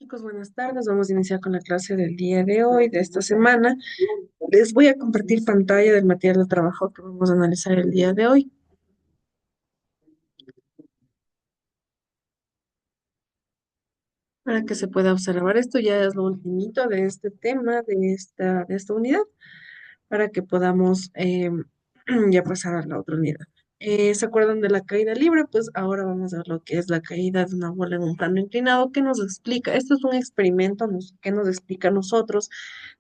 Chicos, buenas tardes. Vamos a iniciar con la clase del día de hoy, de esta semana. Les voy a compartir pantalla del material de trabajo que vamos a analizar el día de hoy para que se pueda observar. Esto ya es lo ultimito de este tema, de esta unidad, para que podamos ya pasar a la otra unidad. ¿Se acuerdan de la caída libre? Pues ahora vamos a ver lo que es la caída de una bola en un plano inclinado. ¿Qué nos explica? Esto es un experimento que nos explica a nosotros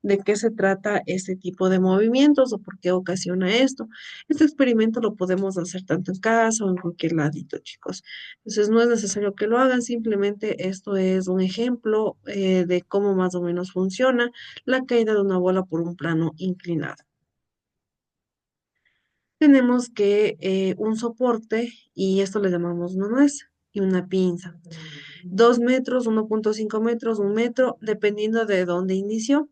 de qué se trata este tipo de movimientos o por qué ocasiona esto. Este experimento lo podemos hacer tanto en casa o en cualquier ladito, chicos. Entonces no es necesario que lo hagan, simplemente esto es un ejemplo de cómo más o menos funciona la caída de una bola por un plano inclinado. Tenemos que un soporte, y esto le llamamos una nuez, y una pinza. 2 metros, 1,5 metros, 1 metro, dependiendo de dónde inició.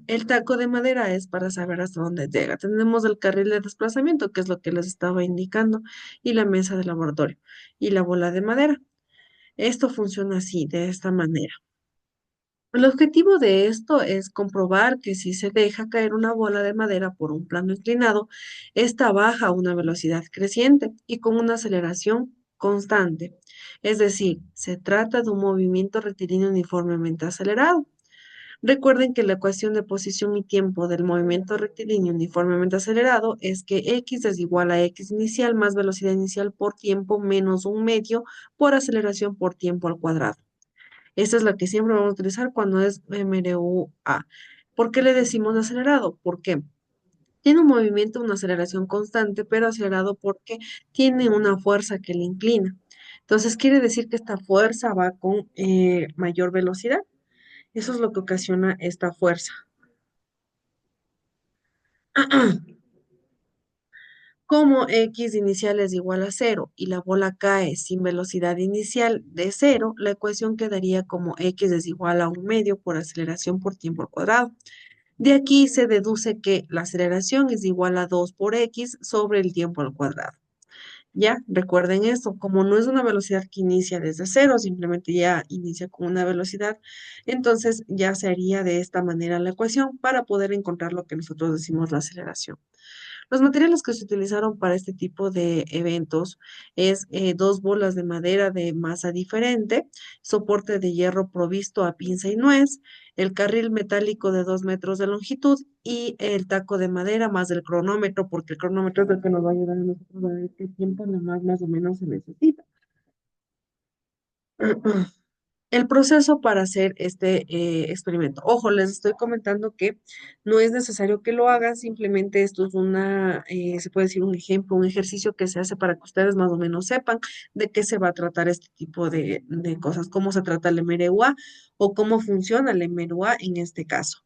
El taco de madera es para saber hasta dónde llega. Tenemos el carril de desplazamiento, que es lo que les estaba indicando, y la mesa de laboratorio, y la bola de madera. Esto funciona así, de esta manera. El objetivo de esto es comprobar que si se deja caer una bola de madera por un plano inclinado, esta baja a una velocidad creciente y con una aceleración constante. Es decir, se trata de un movimiento rectilíneo uniformemente acelerado. Recuerden que la ecuación de posición y tiempo del movimiento rectilíneo uniformemente acelerado es que x es igual a x inicial más velocidad inicial por tiempo menos un medio por aceleración por tiempo al cuadrado. Esta es la que siempre vamos a utilizar cuando es MRU-A. ¿Por qué le decimos acelerado? Porque tiene un movimiento, una aceleración constante, pero acelerado porque tiene una fuerza que le inclina. Entonces quiere decir que esta fuerza va con mayor velocidad. Eso es lo que ocasiona esta fuerza. Como x inicial es igual a cero y la bola cae sin velocidad inicial de cero, la ecuación quedaría como x es igual a un medio por aceleración por tiempo al cuadrado. De aquí se deduce que la aceleración es igual a 2 por x sobre el tiempo al cuadrado. Ya, recuerden esto, como no es una velocidad que inicia desde cero, simplemente ya inicia con una velocidad, entonces ya se haría de esta manera la ecuación para poder encontrar lo que nosotros decimos la aceleración. Los materiales que se utilizaron para este tipo de eventos es dos bolas de madera de masa diferente, soporte de hierro provisto a pinza y nuez, el carril metálico de 2 metros de longitud y el taco de madera más el cronómetro, porque el cronómetro es el que nos va a ayudar a nosotros a ver qué tiempo nomás más o menos se necesita. El proceso para hacer este experimento. Ojo, les estoy comentando que no es necesario que lo hagan, simplemente esto es se puede decir un ejemplo, un ejercicio que se hace para que ustedes más o menos sepan de qué se va a tratar este tipo de cosas, cómo se trata el MRUA o cómo funciona el MRUA en este caso.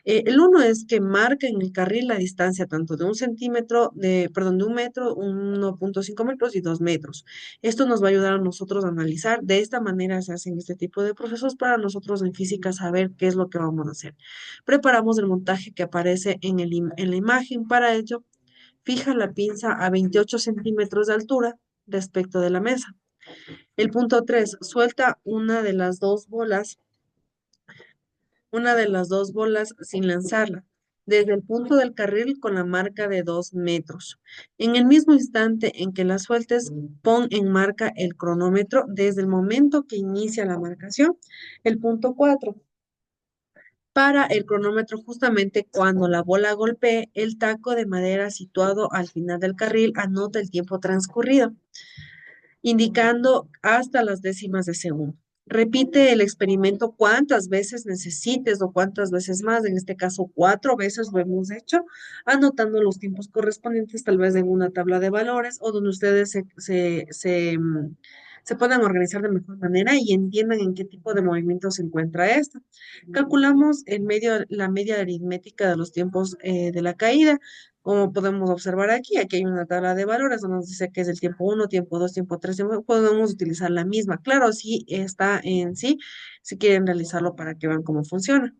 El uno es que marca en el carril la distancia tanto de 1 centímetro, perdón, de 1 metro, 1,5 metros y 2 metros. Esto nos va a ayudar a nosotros a analizar. De esta manera se hacen este tipo de procesos para nosotros en física saber qué es lo que vamos a hacer. Preparamos el montaje que aparece en la imagen. Para ello, fija la pinza a 28 centímetros de altura respecto de la mesa. El punto 3, suelta una de las dos bolas sin lanzarla, desde el punto del carril con la marca de 2 metros. En el mismo instante en que la sueltes, pon en marca el cronómetro desde el momento que inicia la marcación. El punto 4. Para el cronómetro justamente cuando la bola golpee el taco de madera situado al final del carril, anota el tiempo transcurrido indicando hasta las décimas de segundo. Repite el experimento cuantas veces necesites o cuantas veces más, en este caso 4 veces lo hemos hecho, anotando los tiempos correspondientes tal vez en una tabla de valores o donde ustedes se puedan organizar de mejor manera y entiendan en qué tipo de movimiento se encuentra esta. Calculamos la media aritmética de los tiempos de la caída. Como podemos observar aquí, aquí hay una tabla de valores donde nos dice que es el tiempo uno, tiempo 2, tiempo 3, podemos utilizar la misma. Claro, sí está en sí, si quieren realizarlo para que vean cómo funciona.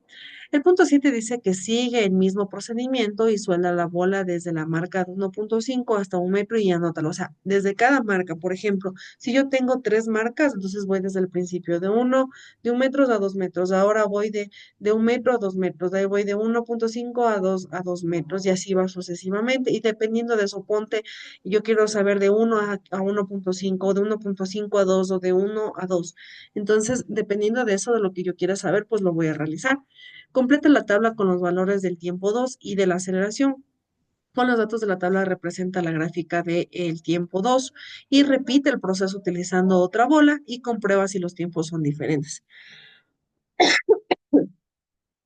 El punto 7 dice que sigue el mismo procedimiento y suelda la bola desde la marca de 1.5 hasta 1 metro y anótalo. O sea, desde cada marca, por ejemplo, si yo tengo tres marcas, entonces voy desde el principio de 1 metro a 2 metros. Ahora voy de 1 metro a 2 metros. De ahí voy de 1.5 a dos metros y así va sucesivamente. Y dependiendo de eso, ponte, yo quiero saber de 1 a 1.5 o de 1.5 a 2 o de 1 a 2. Entonces, dependiendo de eso, de lo que yo quiera saber, pues lo voy a realizar. Completa la tabla con los valores del tiempo 2 y de la aceleración. Con los datos de la tabla representa la gráfica del tiempo 2 y repite el proceso utilizando otra bola y comprueba si los tiempos son diferentes.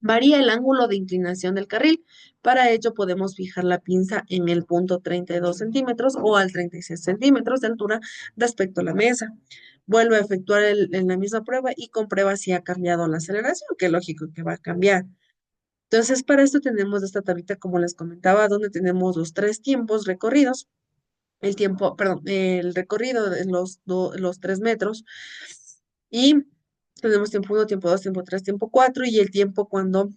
Varía el ángulo de inclinación del carril. Para ello podemos fijar la pinza en el punto 32 centímetros o al 36 centímetros de altura respecto a la mesa. Vuelve a efectuar en la misma prueba y comprueba si ha cambiado la aceleración, que es lógico que va a cambiar. Entonces, para esto tenemos esta tablita, como les comentaba, donde tenemos los tres tiempos recorridos, el tiempo, perdón, el recorrido de los 3 metros, y tenemos tiempo uno, tiempo dos, tiempo tres, tiempo cuatro, y el tiempo cuando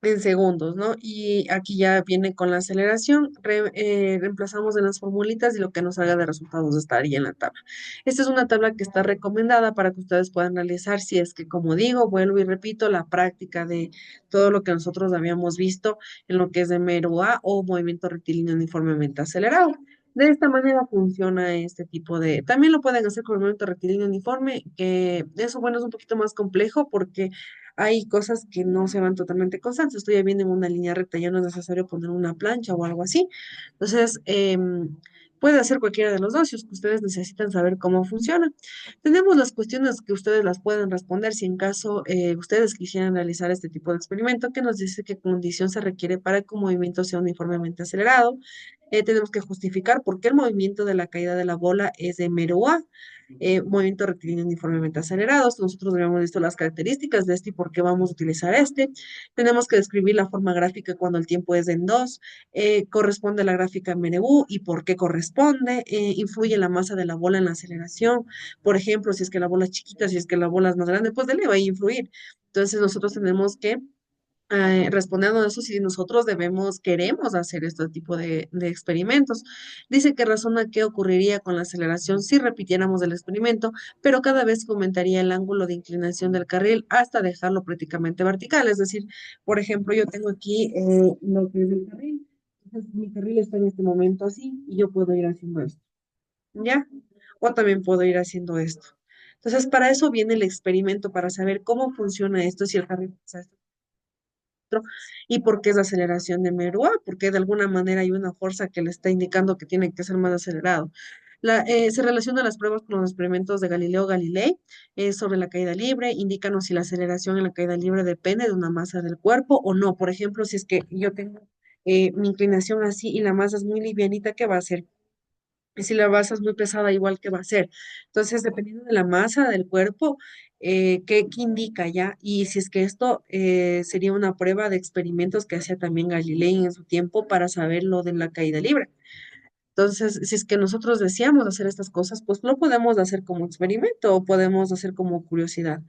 en segundos, ¿no? Y aquí ya viene con la aceleración, reemplazamos en las formulitas y lo que nos haga de resultados estaría en la tabla. Esta es una tabla que está recomendada para que ustedes puedan realizar si es que, como digo, vuelvo y repito, la práctica de todo lo que nosotros habíamos visto en lo que es de mero A o movimiento rectilíneo uniformemente acelerado. De esta manera funciona este tipo de... También lo pueden hacer con el movimiento rectilíneo uniforme, que eso, bueno, es un poquito más complejo porque hay cosas que no se van totalmente constantes. Esto ya viene en una línea recta, ya no es necesario poner una plancha o algo así. Entonces, puede hacer cualquiera de los dos si es que ustedes necesitan saber cómo funciona. Tenemos las cuestiones que ustedes las pueden responder si en caso ustedes quisieran realizar este tipo de experimento, que nos dice qué condición se requiere para que un movimiento sea uniformemente acelerado. Tenemos que justificar por qué el movimiento de la caída de la bola es de mero A, movimiento rectilíneo uniformemente acelerados. Nosotros habíamos visto las características de este y por qué vamos a utilizar este. Tenemos que describir la forma gráfica cuando el tiempo es en 2. Corresponde a la gráfica MNU y por qué corresponde. Influye la masa de la bola en la aceleración. Por ejemplo, si es que la bola es chiquita, si es que la bola es más grande, pues de le va a influir. Entonces nosotros tenemos que respondiendo a eso, si nosotros queremos hacer este tipo de experimentos. Dice que razona qué ocurriría con la aceleración si repitiéramos el experimento, pero cada vez que aumentaría el ángulo de inclinación del carril hasta dejarlo prácticamente vertical. Es decir, por ejemplo, yo tengo aquí lo que es el carril. Entonces, mi carril está en este momento así y yo puedo ir haciendo esto, ¿ya? O también puedo ir haciendo esto. Entonces, para eso viene el experimento, para saber cómo funciona esto, si el carril pasa esto y por qué es la aceleración de Merúa, porque de alguna manera hay una fuerza que le está indicando que tiene que ser más acelerado. Se relaciona las pruebas con los experimentos de Galileo Galilei sobre la caída libre, indícanos si la aceleración en la caída libre depende de una masa del cuerpo o no. Por ejemplo, si es que yo tengo mi inclinación así y la masa es muy livianita, ¿qué va a hacer? Y si la masa es muy pesada, igual que va a ser. Entonces, dependiendo de la masa del cuerpo, ¿qué indica ya? Y si es que esto sería una prueba de experimentos que hacía también Galilei en su tiempo para saber lo de la caída libre. Entonces, si es que nosotros deseamos hacer estas cosas, pues lo podemos hacer como experimento o podemos hacer como curiosidad.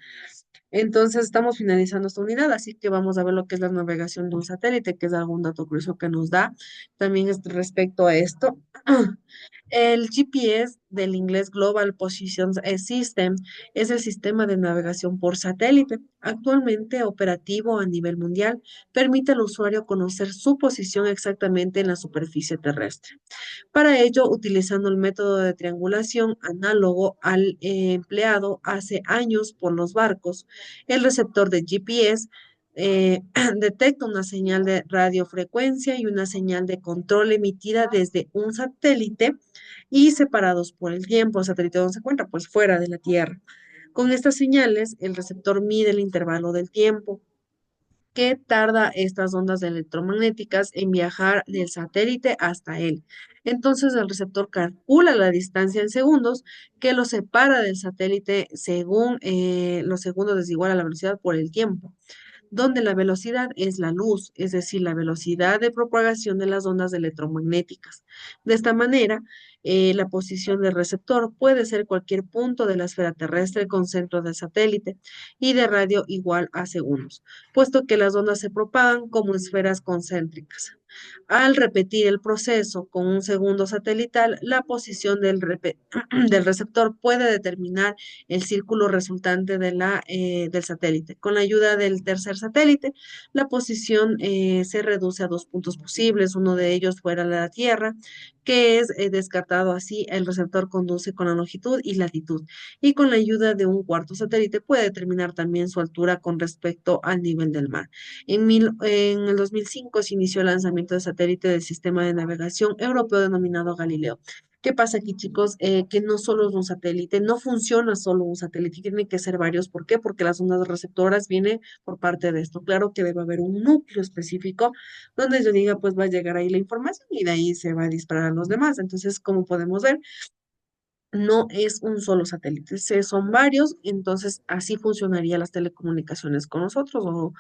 Entonces, estamos finalizando esta unidad, así que vamos a ver lo que es la navegación de un satélite, que es algún dato curioso que nos da. También respecto a esto. El GPS del inglés Global Position System es el sistema de navegación por satélite, actualmente operativo a nivel mundial, permite al usuario conocer su posición exactamente en la superficie terrestre. Para ello, utilizando el método de triangulación análogo al empleado hace años por los barcos, el receptor de GPS detecta una señal de radiofrecuencia y una señal de control emitida desde un satélite y separados por el tiempo. El satélite donde se encuentra, pues fuera de la Tierra. Con estas señales, el receptor mide el intervalo del tiempo que tarda estas ondas electromagnéticas en viajar del satélite hasta él. Entonces el receptor calcula la distancia en segundos que lo separa del satélite según los segundos es igual a la velocidad por el tiempo. donde la velocidad es la luz, es decir, la velocidad de propagación de las ondas electromagnéticas. De esta manera, la posición del receptor puede ser cualquier punto de la esfera terrestre con centro de satélite y de radio igual a segundos, puesto que las ondas se propagan como esferas concéntricas. Al repetir el proceso con un segundo satelital, la posición del receptor puede determinar el círculo resultante del satélite. Con la ayuda del tercer satélite, la posición se reduce a dos puntos posibles, uno de ellos fuera de la Tierra, que es descartado así, el receptor conduce con la longitud y latitud, y con la ayuda de un cuarto satélite puede determinar también su altura con respecto al nivel del mar. En el 2005 se inició el lanzamiento de satélite del sistema de navegación europeo denominado Galileo. ¿Qué pasa aquí, chicos? Que no solo es un satélite, no funciona solo un satélite, tiene que ser varios. ¿Por qué? Porque las ondas receptoras vienen por parte de esto. Claro que debe haber un núcleo específico donde yo diga, pues va a llegar ahí la información y de ahí se va a disparar a los demás. Entonces, como podemos ver, no es un solo satélite, son varios, entonces así funcionarían las telecomunicaciones con nosotros o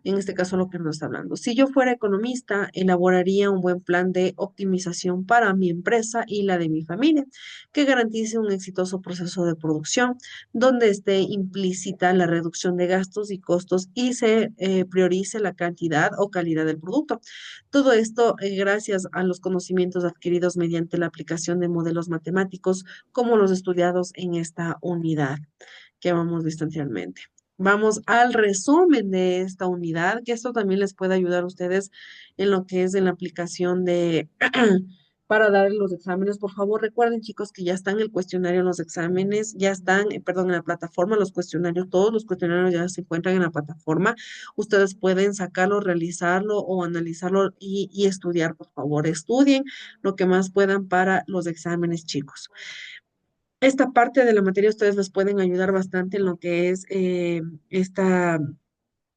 en este caso lo que nos está hablando. Si yo fuera economista, elaboraría un buen plan de optimización para mi empresa y la de mi familia, que garantice un exitoso proceso de producción, donde esté implícita la reducción de gastos y costos y se priorice la cantidad o calidad del producto. Todo esto gracias a los conocimientos adquiridos mediante la aplicación de modelos matemáticos como los estudiados en esta unidad que hemos visto anteriormente. Vamos al resumen de esta unidad, que esto también les puede ayudar a ustedes en lo que es en la aplicación de para dar los exámenes. Por favor, recuerden, chicos, que ya están el cuestionario, los exámenes, ya están, perdón, en la plataforma, los cuestionarios, todos los cuestionarios ya se encuentran en la plataforma. Ustedes pueden sacarlo, realizarlo o analizarlo y estudiar, por favor, estudien lo que más puedan para los exámenes, chicos. Esta parte de la materia ustedes les pueden ayudar bastante en lo que es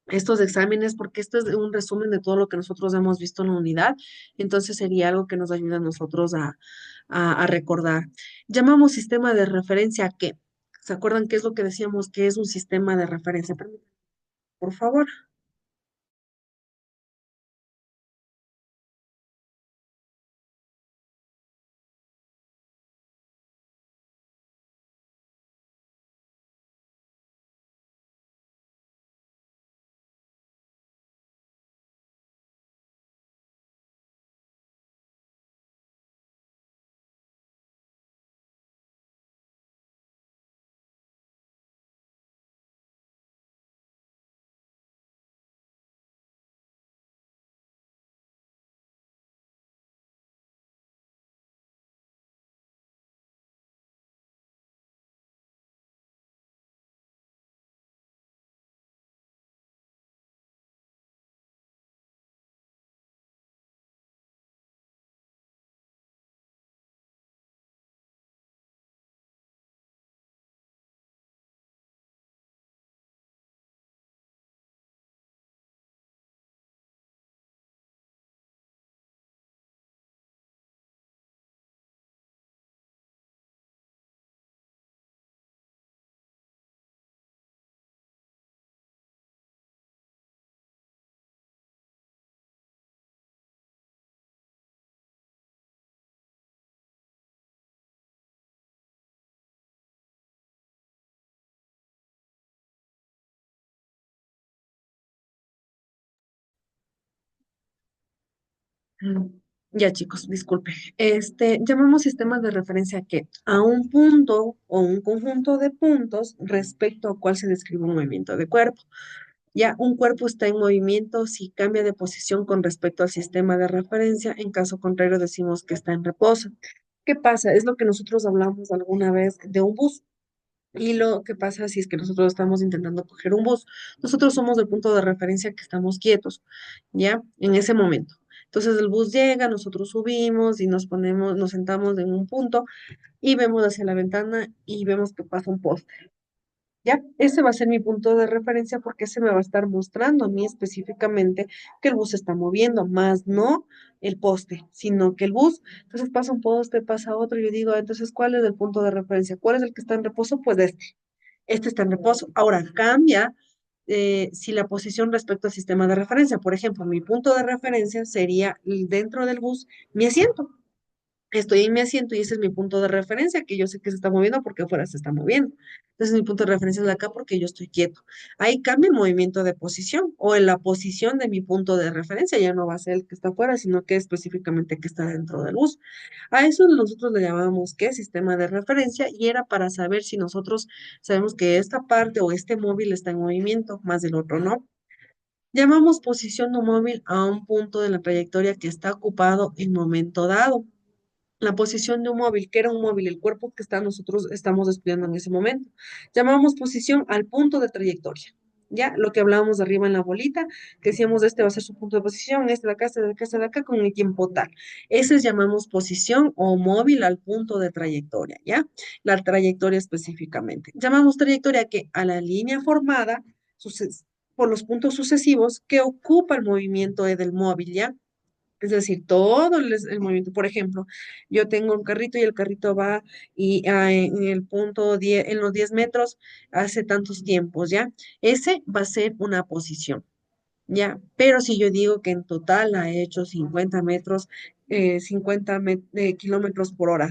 estos exámenes, porque esto es un resumen de todo lo que nosotros hemos visto en la unidad, entonces sería algo que nos ayuda a nosotros a recordar. Llamamos sistema de referencia a qué. ¿Se acuerdan qué es lo que decíamos que es un sistema de referencia? Permítanme, por favor. Mm, Ya, chicos, disculpe. Llamamos sistemas de referencia que a un punto o un conjunto de puntos respecto a cuál se describe un movimiento de cuerpo. Ya un cuerpo está en movimiento si cambia de posición con respecto al sistema de referencia, en caso contrario decimos que está en reposo. ¿Qué pasa? Es lo que nosotros hablamos alguna vez de un bus. Y lo que pasa si es que nosotros estamos intentando coger un bus, nosotros somos el punto de referencia que estamos quietos, ¿ya? En ese momento. Entonces el bus llega, nosotros subimos y nos ponemos, nos sentamos en un punto y vemos hacia la ventana y vemos que pasa un poste. Ya, ese va a ser mi punto de referencia porque ese me va a estar mostrando a mí específicamente que el bus se está moviendo, más no el poste, sino que el bus, entonces pasa un poste, pasa otro, y yo digo, entonces, ¿cuál es el punto de referencia? ¿Cuál es el que está en reposo? Pues este está en reposo. Ahora cambia si la posición respecto al sistema de referencia. Por ejemplo, mi punto de referencia sería dentro del bus mi asiento. Estoy en mi asiento y ese es mi punto de referencia, que yo sé que se está moviendo porque afuera se está moviendo. Entonces mi punto de referencia es acá porque yo estoy quieto. Ahí cambia el movimiento de posición o en la posición de mi punto de referencia, ya no va a ser el que está afuera, sino que específicamente que está dentro del bus. A eso nosotros le llamamos ¿qué? Sistema de referencia y era para saber si nosotros sabemos que esta parte o este móvil está en movimiento, más del otro no. Llamamos posición de un móvil a un punto de la trayectoria que está ocupado en momento dado. La posición de un móvil, que era un móvil, el cuerpo que está nosotros estamos estudiando en ese momento. Llamamos posición al punto de trayectoria. Ya, lo que hablábamos de arriba en la bolita, que decíamos este va a ser su punto de posición, este de acá, este de acá, este de acá, con el tiempo tal. Ese es llamamos posición o móvil al punto de trayectoria, ¿ya? La trayectoria específicamente. Llamamos trayectoria que a la línea formada por los puntos sucesivos que ocupa el movimiento del móvil, ¿ya? Es decir, todo el movimiento. Por ejemplo, yo tengo un carrito y el carrito va y en el punto 10, en los 10 metros hace tantos tiempos, ¿ya? Ese va a ser una posición, ¿ya? Pero si yo digo que en total ha hecho 50 metros, 50 kilómetros por hora,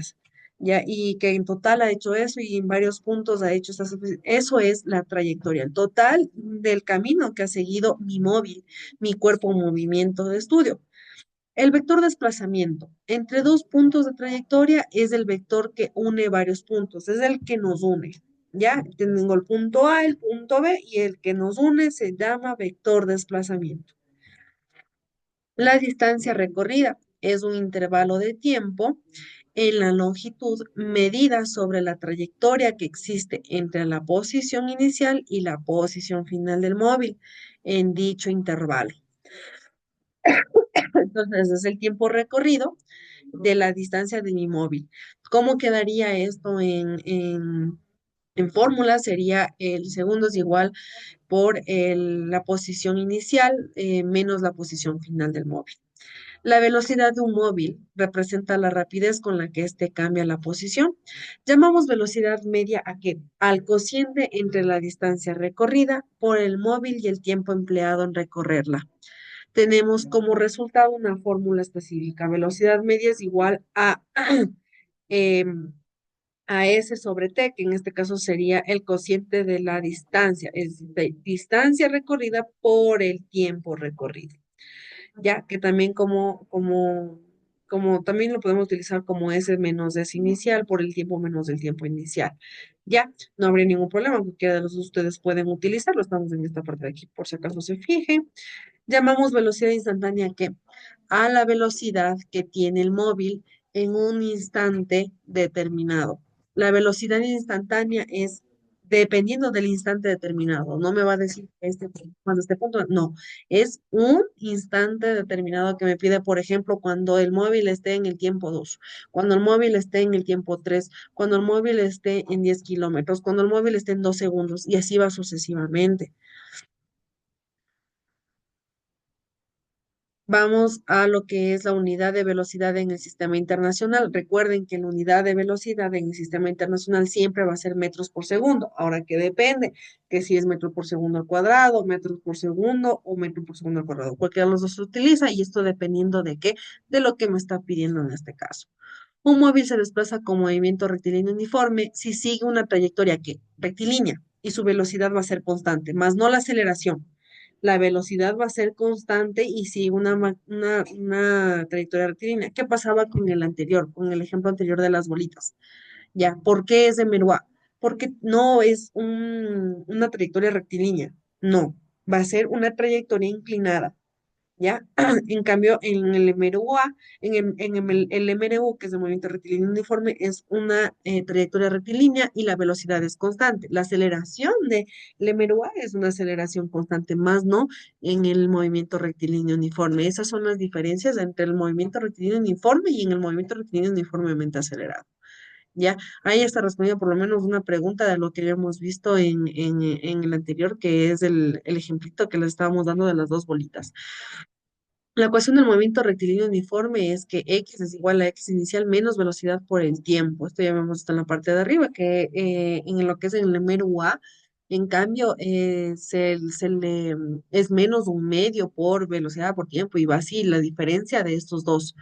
¿ya? Y que en total ha hecho eso y en varios puntos ha hecho eso es la trayectoria, el total del camino que ha seguido mi móvil, mi cuerpo en movimiento de estudio. El vector desplazamiento entre dos puntos de trayectoria es el vector que une varios puntos, es el que nos une. ¿Ya? Tengo el punto A, el punto B y el que nos une se llama vector desplazamiento. La distancia recorrida es un intervalo de tiempo en la longitud medida sobre la trayectoria que existe entre la posición inicial y la posición final del móvil en dicho intervalo. Entonces, es el tiempo recorrido de la distancia de mi móvil. ¿Cómo quedaría esto en fórmula? Sería el segundo es igual por la posición inicial menos la posición final del móvil. La velocidad de un móvil representa la rapidez con la que éste cambia la posición. Llamamos velocidad media a qué? Al cociente entre la distancia recorrida por el móvil y el tiempo empleado en recorrerla. Tenemos como resultado una fórmula específica. Velocidad media es igual em, a S sobre T, que en este caso sería el cociente de la distancia, es decir, distancia recorrida por el tiempo recorrido. Ya que también como también lo podemos utilizar como S menos S inicial por el tiempo menos el tiempo inicial. Ya, no habría ningún problema, cualquiera de los dos ustedes pueden utilizarlo. Estamos en esta parte de aquí, por si acaso se fijen. Llamamos velocidad instantánea que a la velocidad que tiene el móvil en un instante determinado. La velocidad instantánea es dependiendo del instante determinado. No me va a decir que cuando este punto, no, es un instante determinado que me pide, por ejemplo, cuando el móvil esté en el tiempo 2, cuando el móvil esté en el tiempo 3, cuando el móvil esté en 10 kilómetros, cuando el móvil esté en 2 segundos, y así va sucesivamente. Vamos a lo que es la unidad de velocidad en el sistema internacional. Recuerden que la unidad de velocidad en el sistema internacional siempre va a ser metros por segundo. Ahora que depende, que si es metro por segundo al cuadrado, metros por segundo o metro por segundo al cuadrado. Cualquiera de los dos se utiliza y esto dependiendo de qué, de lo que me está pidiendo en este caso. Un móvil se desplaza con movimiento rectilíneo uniforme si sigue una trayectoria que rectilínea y su velocidad va a ser constante, más no la aceleración. La velocidad va a ser constante y sigue una trayectoria rectilínea. ¿Qué pasaba con el anterior, con el ejemplo anterior de las bolitas? Ya, ¿por qué es de Meruá? Porque no es una trayectoria rectilínea, no, va a ser una trayectoria inclinada. ¿Ya? En cambio, en el MRUA, el MRU, que es el movimiento rectilíneo uniforme, es una trayectoria rectilínea y la velocidad es constante. La aceleración del MRUA es una aceleración constante, más no en el movimiento rectilíneo uniforme. Esas son las diferencias entre el movimiento rectilíneo uniforme y en el movimiento rectilíneo uniformemente acelerado. ¿Ya? Ahí está respondida por lo menos una pregunta de lo que habíamos visto en el anterior, que es el ejemplito que les estábamos dando de las dos bolitas. La ecuación del movimiento rectilíneo uniforme es que x es igual a x inicial menos velocidad por el tiempo. Esto ya vemos está en la parte de arriba, que en lo que es en el mero A, En cambio, es menos un medio por velocidad por tiempo y va así la diferencia de estos dos.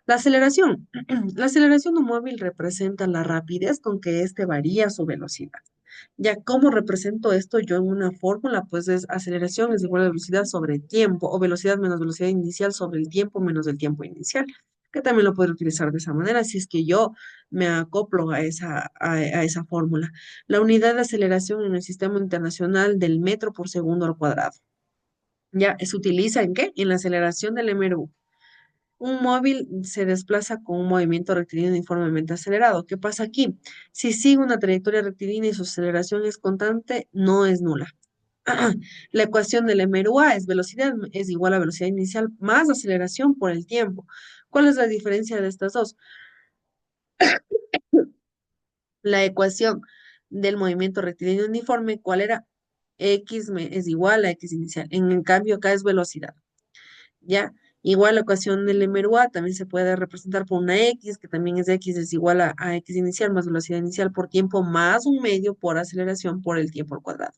La aceleración. La aceleración de un móvil representa la rapidez con que éste varía su velocidad. Ya, ¿cómo represento esto yo en una fórmula? Pues es aceleración es igual a velocidad sobre tiempo o velocidad menos velocidad inicial sobre el tiempo menos el tiempo inicial, que también lo puedo utilizar de esa manera si es que yo me acoplo a esa fórmula. La unidad de aceleración en el sistema internacional del metro por segundo al cuadrado. Ya, ¿se utiliza en qué? En la aceleración del MRU. Un móvil se desplaza con un movimiento rectilíneo uniformemente acelerado. ¿Qué pasa aquí? Si sigue una trayectoria rectilínea y su aceleración es constante, no es nula. La ecuación del MRUA es velocidad es igual a velocidad inicial más aceleración por el tiempo. ¿Cuál es la diferencia de estas dos? La ecuación del movimiento rectilíneo uniforme, ¿cuál era? Es igual a X inicial. En cambio, acá es velocidad. ¿Ya? Igual la ecuación del MRUA también se puede representar por una X, que también es X es igual a X inicial más velocidad inicial por tiempo más un medio por aceleración por el tiempo al cuadrado.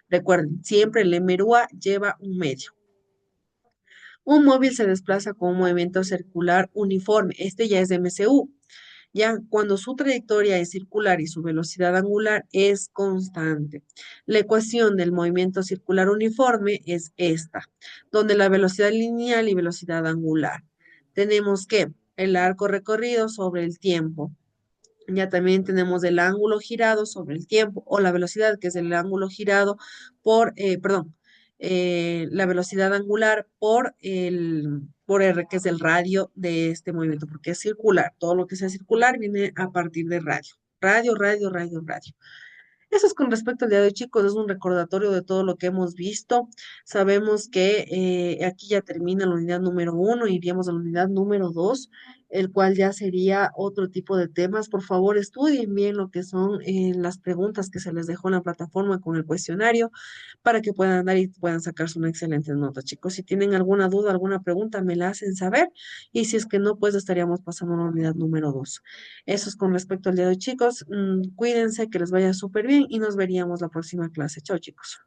Recuerden, siempre el MRUA lleva un medio. Un móvil se desplaza con un movimiento circular uniforme. Este ya es MCU. Ya cuando su trayectoria es circular y su velocidad angular es constante. La ecuación del movimiento circular uniforme es esta, donde la velocidad lineal y velocidad angular. Tenemos que el arco recorrido sobre el tiempo. Ya también tenemos el ángulo girado sobre el tiempo o la velocidad, que es el ángulo girado la velocidad angular por R, que es el radio de este movimiento, porque es circular. Todo lo que sea circular viene a partir de radio. Radio, radio, radio, radio. Eso es con respecto al día de hoy, chicos, es un recordatorio de todo lo que hemos visto. Sabemos que aquí ya termina la unidad número uno, iríamos a la unidad número dos, el cual ya sería otro tipo de temas. Por favor, estudien bien lo que son las preguntas que se les dejó en la plataforma con el cuestionario para que puedan dar y puedan sacarse una excelente nota, chicos. Si tienen alguna duda, alguna pregunta, me la hacen saber y si es que no, pues estaríamos pasando a la unidad número dos. Eso es con respecto al día de hoy, chicos. Cuídense, que les vaya súper bien y nos veríamos la próxima clase. Chao, chicos.